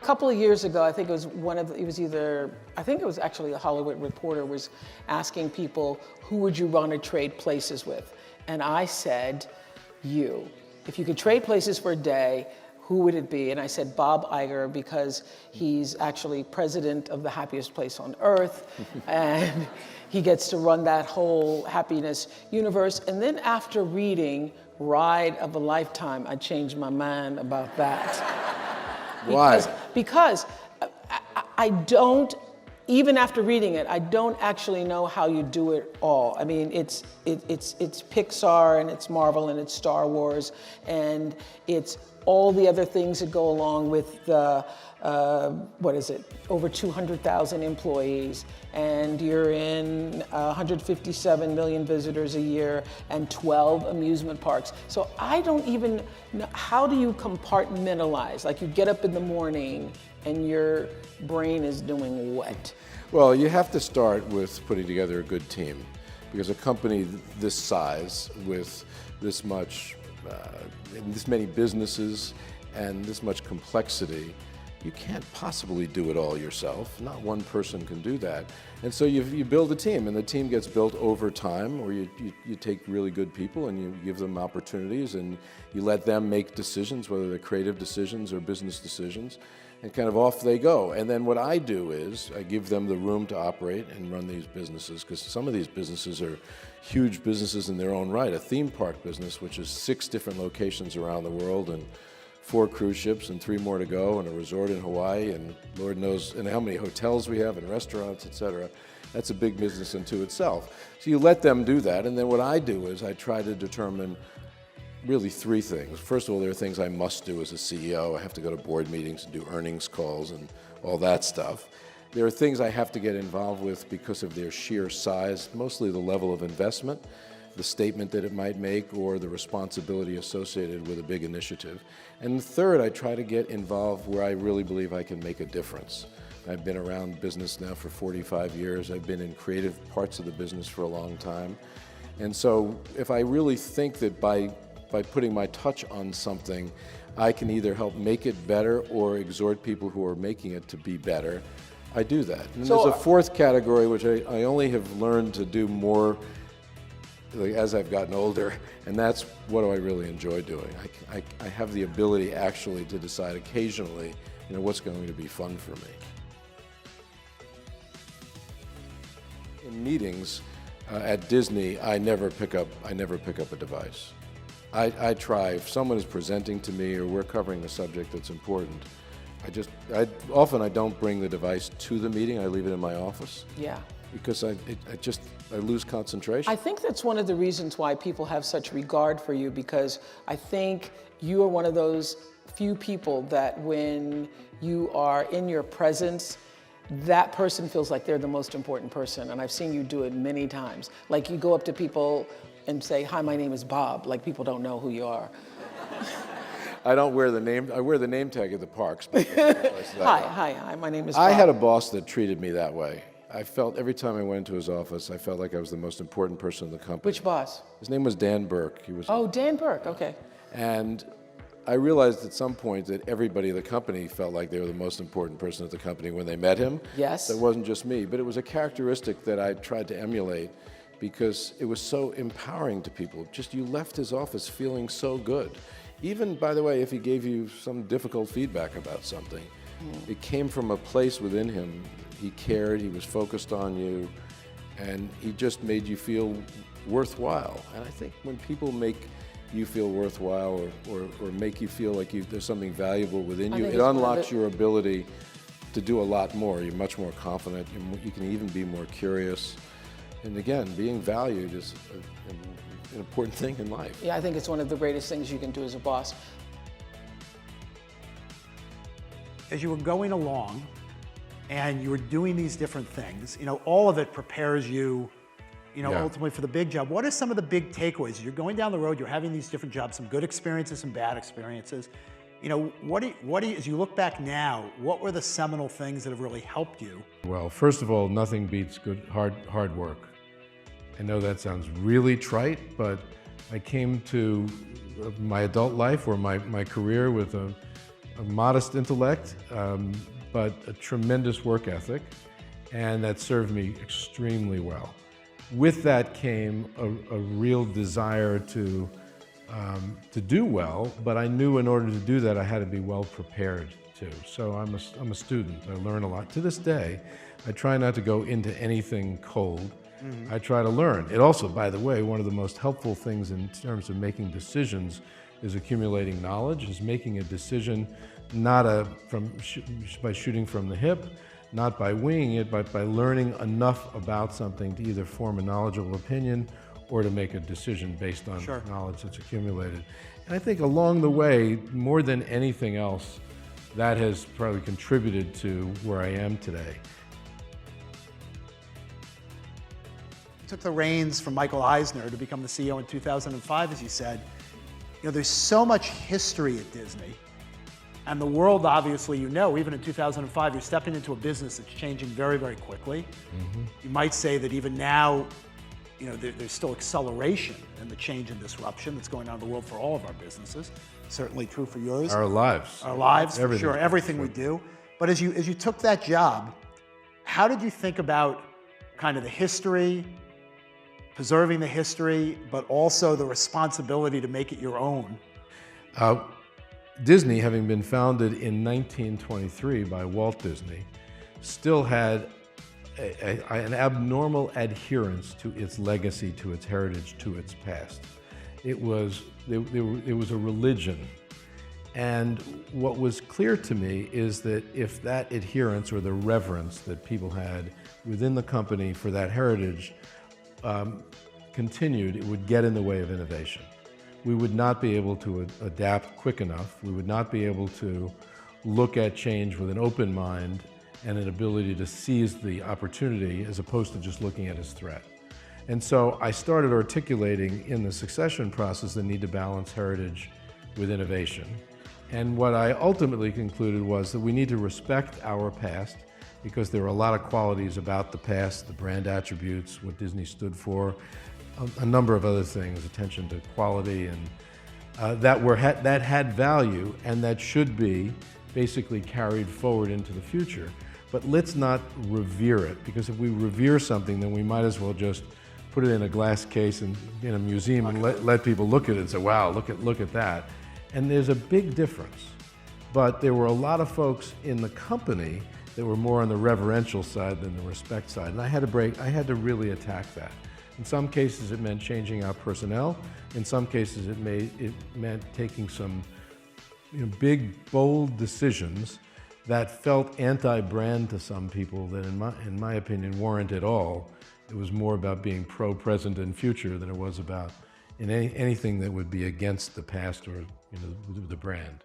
A couple of years ago, I think it was I think it was actually a Hollywood Reporter was asking people, who would you want to trade places with? And I said, you. If you could trade places for a day, who would it be? And I said Bob Igar, because he's actually president of the happiest place on earth, and he gets to run that whole happiness universe. And then after reading Ride of a Lifetime, I changed my mind about that. Why? Because I don't, even after reading it, I don't actually know how you do it all. I mean, it's Pixar and it's Marvel and it's Star Wars and it's all the other things that go along with the, over 200,000 employees, and you're in 157 million visitors a year and 12 amusement parks. So I don't even know, how do you compartmentalize? Like you get up in the morning and your brain is doing what? Well, you have to start with putting together a good team, because a company this size with this much, this many businesses and this much complexity, you can't possibly do it all yourself. Not one person can do that. And so you build a team, and the team gets built over time, or you take really good people and you give them opportunities and you let them make decisions, whether they're creative decisions or business decisions, and kind of off they go. And then what I do is I give them the room to operate and run these businesses, because some of these businesses are huge businesses in their own right. A theme park business, which is 6 different locations around the world and 4 cruise ships and 3 more to go, and a resort in Hawaii, and Lord knows and how many hotels we have and restaurants, et cetera. That's a big business unto itself. So you let them do that, and then what I do is I try to determine really 3 things. First of all, there are things I must do as a CEO. I have to go to board meetings and do earnings calls and all that stuff. There are things I have to get involved with because of their sheer size, mostly the level of investment, the statement that it might make, or the responsibility associated with a big initiative. And third, I try to get involved where I really believe I can make a difference. I've been around business now for 45 years. I've been in creative parts of the business for a long time. And so if I really think that by putting my touch on something, I can either help make it better or exhort people who are making it to be better, I do that. And so, there's a 4th category, which I only have learned to do more as I've gotten older, and that's what do I really enjoy doing. I have the ability actually to decide occasionally, what's going to be fun for me. In meetings at Disney, I never pick up a device. I try, if someone is presenting to me or we're covering a subject that's important, often I don't bring the device to the meeting, I leave it in my office. Yeah. Because I lose concentration. I think that's one of the reasons why people have such regard for you, because I think you are one of those few people that when you are in your presence, that person feels like they're the most important person. And I've seen you do it many times. Like you go up to people and say, "Hi, my name is Bob," like people don't know who you are. I don't wear the name, I wear the name tag at the parks. Hi, my name is Bob. I had a boss that treated me that way. I felt every time I went into his office, I felt like I was the most important person in the company. Which boss? His name was Dan Burke. Oh, Dan Burke, okay. And I realized at some point that everybody in the company felt like they were the most important person at the company when they met him. Yes. That wasn't just me, but it was a characteristic that I tried to emulate because it was so empowering to people. Just you left his office feeling so good. Even, by the way, if he gave you some difficult feedback about something, it came from a place within him. He cared, he was focused on you, and he just made you feel worthwhile. And I think when people make you feel worthwhile or make you feel like there's something valuable within you, it unlocks your ability to do a lot more. You're much more confident, you can even be more curious. And again, being valued is an important thing in life. Yeah, I think it's one of the greatest things you can do as a boss. As you were going along and you were doing these different things, all of it prepares you, ultimately for the big job. What are some of the big takeaways? You're going down the road, you're having these different jobs, some good experiences, some bad experiences. As you look back now, what were the seminal things that have really helped you? Well, first of all, nothing beats good, hard work. I know that sounds really trite, but I came to my adult life or my career with a a modest intellect, but a tremendous work ethic, and that served me extremely well. With that came a real desire to do well, but I knew in order to do that I had to be well prepared too. So I'm a student. I learn a lot. To this day, I try not to go into anything cold. I try to learn. It also, by the way, one of the most helpful things in terms of making decisions is accumulating knowledge, is making a decision not by shooting from the hip, not by winging it, but by learning enough about something to either form a knowledgeable opinion or to make a decision based on knowledge that's accumulated. And I think along the way, more than anything else, that has probably contributed to where I am today. Took the reins from Michael Eisner to become the CEO in 2005, as you said. You know, there's so much history at Disney, and the world, obviously, you know, even in 2005, you're stepping into a business that's changing very, very quickly. You might say that even now, you know, there's still acceleration in the change and disruption that's going on in the world for all of our businesses. Certainly true for yours. Our lives. Our lives, for Everything. sure, everything we do. But as you took that job, how did you think about kind of the history, preserving the history, but also the responsibility to make it your own? Disney, having been founded in 1923 by Walt Disney, still had an abnormal adherence to its legacy, to its heritage, to its past. It was a religion. And what was clear to me is that if that adherence or the reverence that people had within the company for that heritage continued, it would get in the way of innovation. We would not be able to adapt quick enough. We would not be able to look at change with an open mind and an ability to seize the opportunity as opposed to just looking at as threat. And so I started articulating in the succession process the need to balance heritage with innovation. And what I ultimately concluded was that we need to respect our past, because there are a lot of qualities about the past, the brand attributes, what Disney stood for, a number of other things, attention to quality, and that had value and that should be basically carried forward into the future. But let's not revere it, because if we revere something, then we might as well just put it in a glass case and in a museum and let people look at it and say, wow, look at that. And there's a big difference. But there were a lot of folks in the company that were more on the reverential side than the respect side. And I had to really attack that. In some cases, it meant changing our personnel. In some cases, it meant taking some big, bold decisions that felt anti-brand to some people that, in my opinion, weren't at all. It was more about being pro-present and future than it was about anything that would be against the past or the brand.